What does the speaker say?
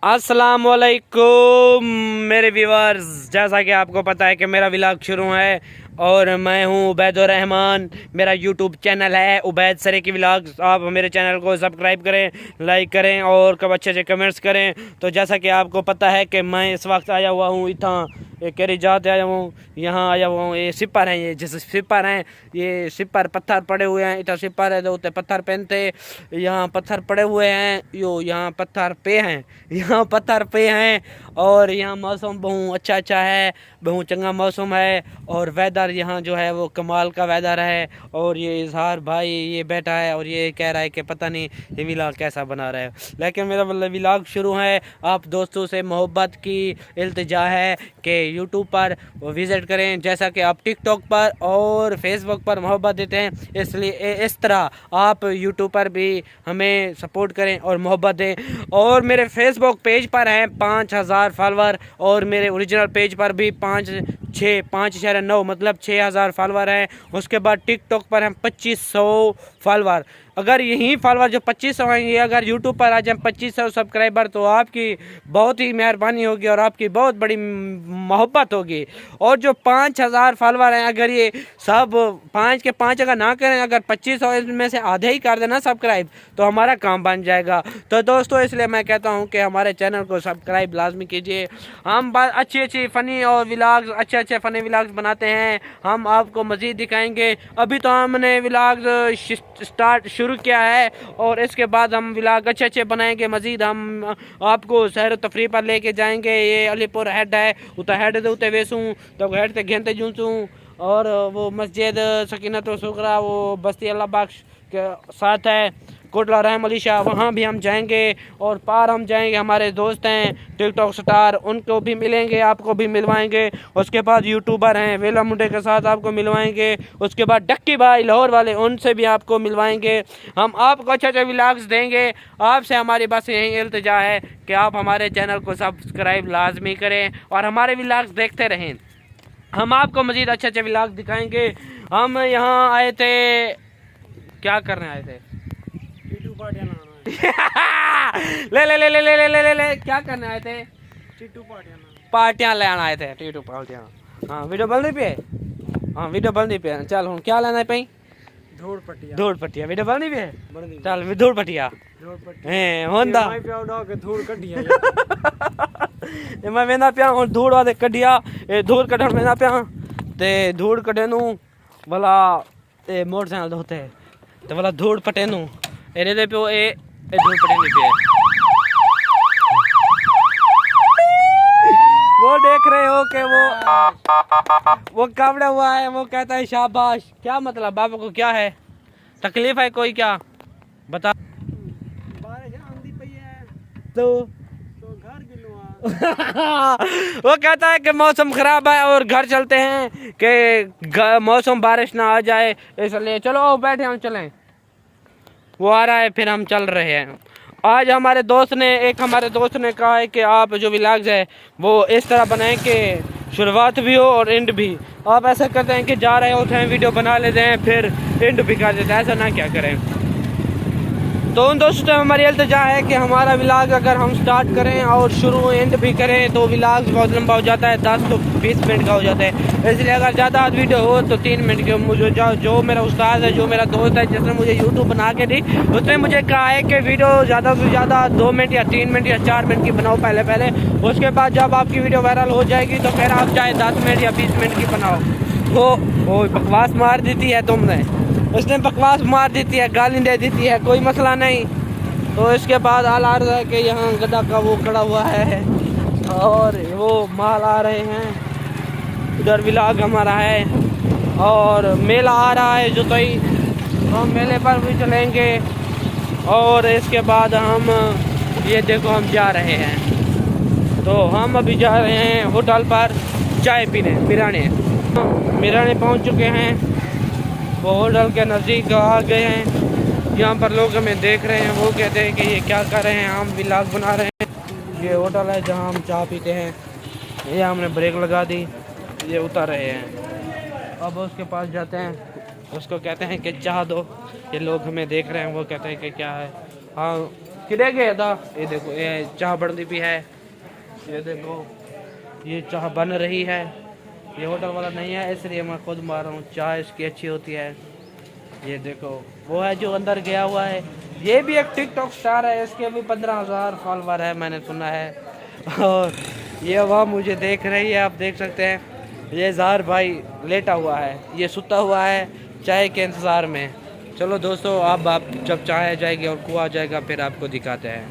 अस्सलाम वालेकुम मेरे व्यूअर्स, जैसा कि आपको पता है कि मेरा व्लॉग शुरू है और मैं हूं उबैदुर रहमान। मेरा यूट्यूब चैनल है उबैद सरे की व्लॉग्स। आप मेरे चैनल को सब्सक्राइब करें, लाइक करें और कब अच्छे अच्छे कमेंट्स करें। तो जैसा कि आपको पता है कि मैं इस वक्त आया हुआ हूं इतना केरी जात आया हूँ, यहाँ आया हुआ हूँ। ये सिपर हैं, ये जैसे सिपर हैं, ये सिपर पत्थर पड़े हुए हैं। इतना सिपर है तो उतने पत्थर पहनते, यहाँ पत्थर पड़े हुए हैं, यो यहाँ पत्थर पे हैं, यहाँ पत्थर पे हैं। और यहाँ मौसम बहुत अच्छा है, बहुत चंगा मौसम है। और वेदर यहाँ जो है वो कमाल का वेदर है। और ये इजहार भाई ये बैठा है और ये कह रहा है कि पता नहीं ये व्लॉग कैसा बना रहा है। लेकिन मेरा व्लॉग शुरू है। आप दोस्तों से मोहब्बत की इल्तिजा है कि यूट्यूब पर विज़िट करें, जैसा कि आप टिकटॉक पर और फेसबुक पर मोहब्बत देते हैं, इसलिए इस तरह आप यूट्यूब पर भी हमें सपोर्ट करें और मोहब्बत दें। और मेरे फेसबुक पेज पर हैं 5000 फॉलोअर और मेरे ओरिजिनल पेज पर भी 5.9 मतलब 6000 फॉलोअर हैं। उसके बाद टिकटॉक पर हम 2500 फॉलोअर। अगर यही फॉलोअर जो 2500 हैं ये अगर यूट्यूब पर आ जाए 2500 सब्सक्राइबर, तो आपकी बहुत ही मेहरबानी होगी और आपकी बहुत बड़ी मोहब्बत होगी। और जो 5000 फॉलोअर हैं, अगर ये सब 5 के 5 अगर ना करें, अगर 2500 में से आधे ही कर देना सब्सक्राइब, तो हमारा काम बन जाएगा। तो दोस्तों इसलिए मैं कहता हूँ कि हमारे चैनल को सब्सक्राइब लाजमी कीजिए। हम अच्छी फ़नी और व्लॉग्स अच्छे फ़नी व्लॉग्स बनाते हैं, हम आपको मज़ीद दिखाएंगे। अभी तो हमने व्लॉग शुरू किया है और इसके बाद हम व्लॉग अच्छे बनाएंगे मज़ीद। हम आपको सैर तफरी पर लेके जाएंगे। ये अलीपुर हेड है, उतर हेड उते वेसूँ तो हेड से घेनते जूसूँ। और वो मस्जिद सकीनत व सुगरा वो बस्ती अल्लाह बख्श के साथ है, कोटला रहम अली शाह, वहाँ भी हम जाएंगे। और पार हम जाएंगे, हमारे दोस्त हैं टिकटॉक स्टार, उनको भी मिलेंगे, आपको भी मिलवाएंगे। उसके बाद यूट्यूबर हैं वेला मुंडे के साथ आपको मिलवाएंगे। उसके बाद डक्की भाई लाहौर वाले, उनसे भी आपको मिलवाएंगे। हम आपको अच्छे व्लॉग्स देंगे। आपसे हमारी बस यही इल्तिजा है कि आप हमारे चैनल को सब्सक्राइब लाजमी करें और हमारे व्लॉग्स देखते रहें। हम आपको मज़ीद अच्छे व्लॉग दिखाएंगे। हम यहाँ आए थे, क्या करने आए थे? ले ले ले ले ले ले ले ले ले क्या करने आए थे? पार्टियां लेना आए थे, टीटू पार्टियां। हाँ वीडियो बन रही पे, हाँ वीडियो बन रही पे। चल हूँ क्या लेना है पई? धूड़ पट्टिया वीडियो बन रही पे। चल धूड़ पट्टिया होंदा मैं वेंदा पिया हूँ धूड़ वाले कढ़िया धूड़ कढ़न वेंदा पिया ते धूड़ कढ़े नू भला ते मोटरसाइकिल धोते ते भला धूड़ पटे नू एरे दे पियो ए धूड़ पटे नहीं पिए। वो देख रहे हो कि वो कावड़ा हुआ है, वो कहता है शाबाश। क्या मतलब बाबा को क्या है तकलीफ है कोई, क्या बता? बारिश आंधी पई है तो घर वो कहता है कि मौसम खराब है और घर चलते हैं कि मौसम बारिश ना आ जाए, इसलिए चलो बैठे हम चलें। वो आ रहा है फिर हम चल रहे हैं। आज हमारे दोस्त ने कहा है कि आप जो व्लॉग्स है वो इस तरह बनाएं कि शुरुआत भी हो और एंड भी। आप ऐसा करते हैं कि जा रहे होते हैं वीडियो बना लेते हैं फिर एंड भी कर देते हैं, ऐसा ना क्या करें। तो उन दोस्तों से हमारी इल्तिजा है कि हमारा व्लॉग अगर हम स्टार्ट करें और शुरू एंड भी करें तो व्लॉग बहुत लंबा हो जाता है, 10 तो 20 मिनट का हो जाता है। इसलिए अगर ज़्यादा वीडियो हो तो 3 मिनट के। मुझे जो मेरा उस्ताद है, जो मेरा दोस्त है जिसने मुझे यूट्यूब बना के दी, उसने मुझे कहा है कि वीडियो ज़्यादा से ज़्यादा 2 मिनट या 3 मिनट या 4 मिनट की बनाओ पहले। उसके बाद जब आपकी वीडियो वायरल हो जाएगी तो फिर आप चाहे 10 मिनट या 20 मिनट की बनाओ। वो बकवास मार देती है तुमने, उसने बकवास मार देती है, गाली दे देती है, कोई मसला नहीं। तो इसके बाद हाल आ रहा है कि यहाँ गधा का वो खड़ा हुआ है और वो माल आ रहे हैं। उधर व्लॉग हमारा है और मेला आ रहा है जो तो हम मेले पर भी चलेंगे। और इसके बाद हम ये देखो हम जा रहे हैं, तो हम अभी जा रहे हैं होटल पर चाय पीने। मिराने पहुँच चुके हैं, वो होटल के नज़दीक आ गए हैं। यहाँ पर लोग हमें देख रहे हैं, वो कहते हैं कि ये क्या कर रहे हैं, हम व्लॉग बना रहे हैं। ये होटल है जहाँ हम चाय पीते हैं। ये हमने ब्रेक लगा दी, ये उतर रहे हैं। अब उसके पास जाते हैं, उसको कहते हैं कि चाह दो। ये लोग हमें देख रहे हैं, वो कहते हैं कि क्या है। हाँ किधर गया था? ये देखो ये चाय बनती भी है, ये देखो ये चाय बन रही है। ये होटल वाला नहीं है इसलिए मैं खुद मार रहा हूँ, चाय इसकी अच्छी होती है। ये देखो वो है जो अंदर गया हुआ है, ये भी एक टिकटॉक स्टार है, इसके भी 15,000 फॉलोवर है मैंने सुना है। और ये वहाँ मुझे देख रही है, आप देख सकते हैं। ये ज़ाहर भाई लेटा हुआ है, ये सुता हुआ है चाय के इंतज़ार में। चलो दोस्तों, अब आप जब चाय आ जाएगी और कुआं आ जाएगा फिर आपको दिखाते हैं।